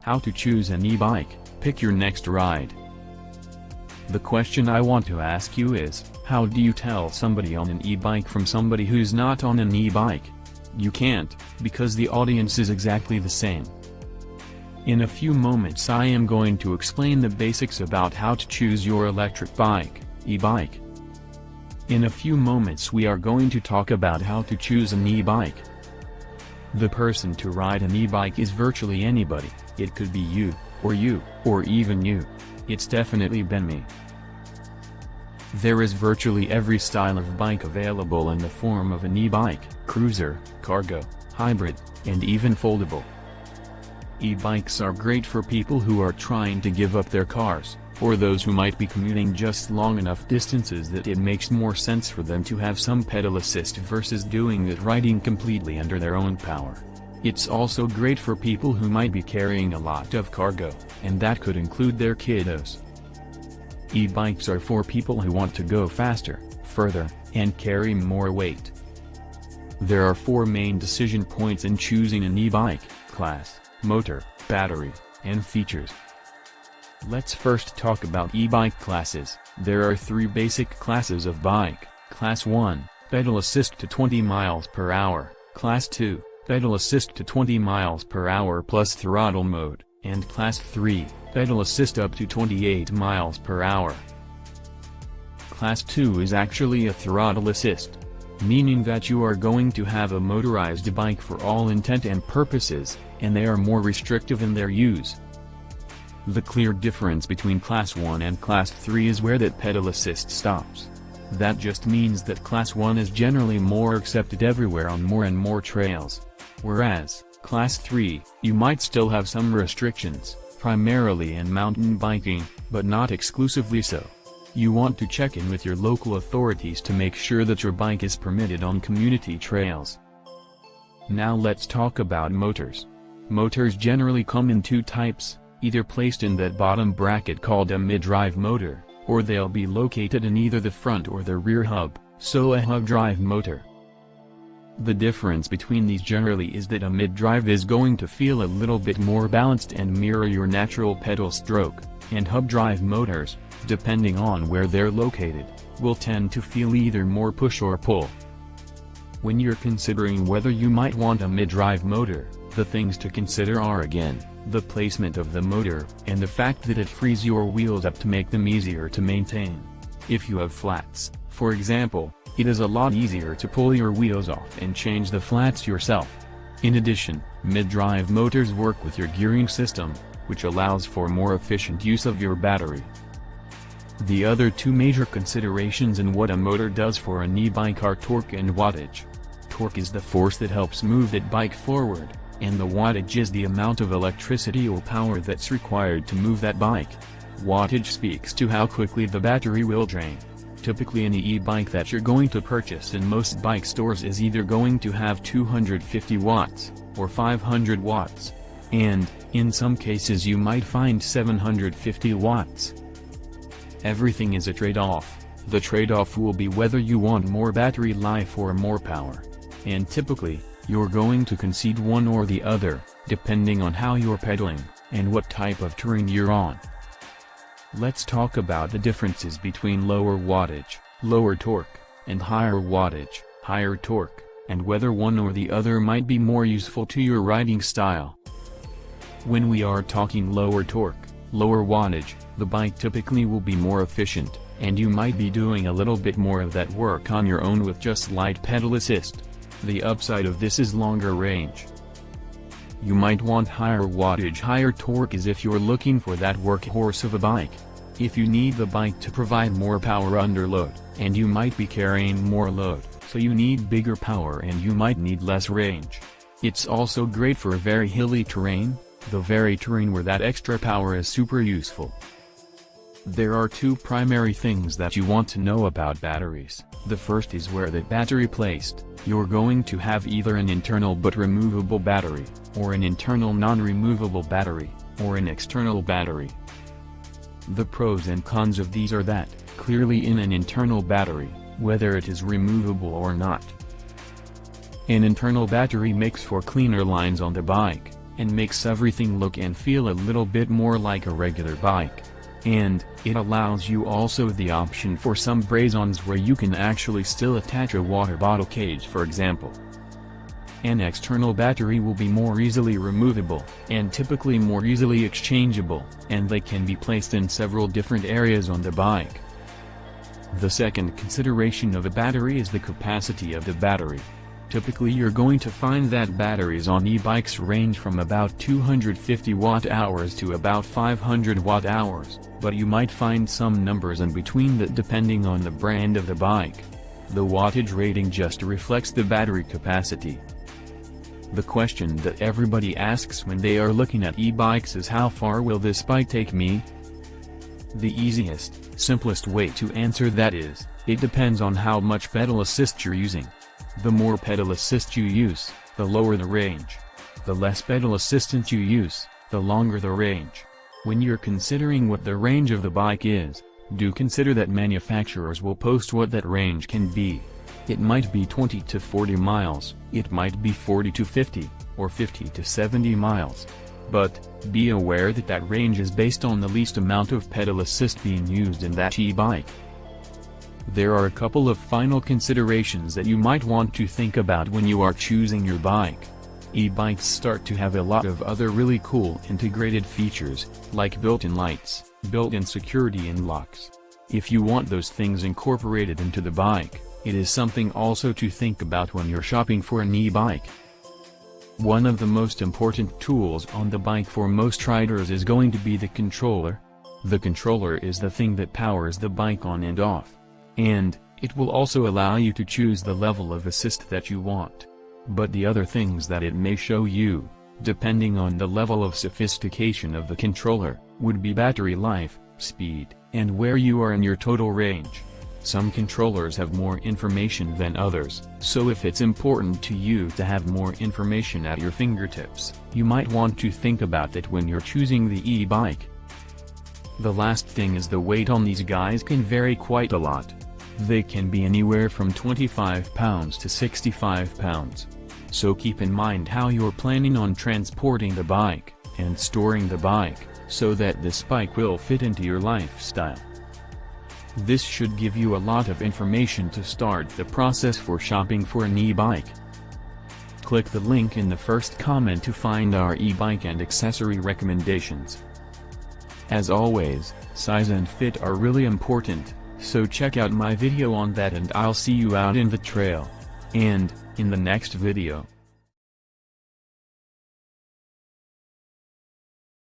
How to choose an e-bike, pick your next ride. The question I want to ask you is, how do you tell somebody on an e-bike from somebody who's not on an e-bike? You can't, because the audience is exactly the same. In a few moments I am going to explain the basics about how to choose your electric bike, e-bike. In a few moments we are going to talk about how to choose an e-bike. The person to ride an e-bike is virtually anybody. It could be you, or even you. It's definitely been me. There is virtually every style of bike available in the form of an e-bike, cruiser, cargo, hybrid, and even foldable. E-bikes are great for people who are trying to give up their cars, or those who might be commuting just long enough distances that it makes more sense for them to have some pedal assist versus doing it riding completely under their own power. It's also great for people who might be carrying a lot of cargo, and that could include their kiddos. E-bikes are for people who want to go faster, further, and carry more weight. There are 4 main decision points in choosing an e-bike: class, motor, battery, and features. Let's first talk about e-bike classes. There are 3 basic classes of bike: Class 1, pedal assist to 20 miles per hour, Class 2, pedal assist to 20 miles per hour plus throttle mode, and Class 3, pedal assist up to 28 miles per hour. Class 2 is actually a throttle assist, meaning that you are going to have a motorized bike for all intent and purposes, and they are more restrictive in their use. The clear difference between Class 1 and Class 3 is where that pedal assist stops. That just means that Class 1 is generally more accepted everywhere on more and more trails. Whereas, Class 3, you might still have some restrictions, primarily in mountain biking, but not exclusively so. You want to check in with your local authorities to make sure that your bike is permitted on community trails. Now let's talk about motors. Motors generally come in 2 types, either placed in that bottom bracket called a mid-drive motor, or they'll be located in either the front or the rear hub, so a hub drive motor. The difference between these generally is that a mid-drive is going to feel a little bit more balanced and mirror your natural pedal stroke, and hub drive motors, depending on where they're located, will tend to feel either more push or pull. When you're considering whether you might want a mid-drive motor, the things to consider are again, the placement of the motor, and the fact that it frees your wheels up to make them easier to maintain. If you have flats, for example, it is a lot easier to pull your wheels off and change the flats yourself. In addition, mid-drive motors work with your gearing system, which allows for more efficient use of your battery. The other 2 major considerations in what a motor does for an e-bike are torque and wattage. Torque is the force that helps move that bike forward, and the wattage is the amount of electricity or power that's required to move that bike. Wattage speaks to how quickly the battery will drain. Typically an e-bike that you're going to purchase in most bike stores is either going to have 250 watts, or 500 watts. And, in some cases you might find 750 watts. Everything is a trade-off. The trade-off will be whether you want more battery life or more power. And typically, you're going to concede one or the other, depending on how you're pedaling, and what type of terrain you're on. Let's talk about the differences between lower wattage, lower torque, and higher wattage, higher torque, and whether one or the other might be more useful to your riding style. When we are talking lower torque, lower wattage, the bike typically will be more efficient, and you might be doing a little bit more of that work on your own with just light pedal assist. The upside of this is longer range. You might want higher wattage, higher torque as if you're looking for that workhorse of a bike. If you need the bike to provide more power under load, and you might be carrying more load, so you need bigger power and you might need less range. It's also great for very hilly terrain, the very terrain where that extra power is super useful. There are 2 primary things that you want to know about batteries. The first is where that battery placed. You're going to have either an internal but removable battery, or an internal non-removable battery, or an external battery. The pros and cons of these are that, clearly in an internal battery, whether it is removable or not. An internal battery makes for cleaner lines on the bike, and makes everything look and feel a little bit more like a regular bike. And it allows you also the option for some braze-ons where you can actually still attach a water bottle cage, for example. An external battery will be more easily removable, and typically more easily exchangeable, and they can be placed in several different areas on the bike. The second consideration of a battery is the capacity of the battery. Typically you're going to find that batteries on e-bikes range from about 250 watt-hours to about 500 watt-hours, but you might find some numbers in between that depending on the brand of the bike. The wattage rating just reflects the battery capacity. The question that everybody asks when they are looking at e-bikes is, how far will this bike take me? The easiest, simplest way to answer that is, it depends on how much pedal assist you're using. The more pedal assist you use, the lower the range. The less pedal assistance you use, the longer the range. When you're considering what the range of the bike is, do consider that manufacturers will post what that range can be. It might be 20 to 40 miles, it might be 40 to 50, or 50 to 70 miles. But, be aware that that range is based on the least amount of pedal assist being used in that e-bike. There are a couple of final considerations that you might want to think about when you are choosing your bike. E-bikes start to have a lot of other really cool integrated features, like built-in lights, built-in security and locks. If you want those things incorporated into the bike, it is something also to think about when you're shopping for an e-bike. One of the most important tools on the bike for most riders is going to be the controller. The controller is the thing that powers the bike on and off. And, it will also allow you to choose the level of assist that you want. But the other things that it may show you, depending on the level of sophistication of the controller, would be battery life, speed, and where you are in your total range. Some controllers have more information than others, so if it's important to you to have more information at your fingertips, you might want to think about that when you're choosing the e-bike. The last thing is the weight on these guys can vary quite a lot. They can be anywhere from 25 pounds to 65 pounds. So keep in mind how you're planning on transporting the bike, and storing the bike, so that this bike will fit into your lifestyle. This should give you a lot of information to start the process for shopping for an e-bike. Click the link in the first comment to find our e-bike and accessory recommendations. As always, size and fit are really important, so check out my video on that and I'll see you out in the trail. And, in the next video.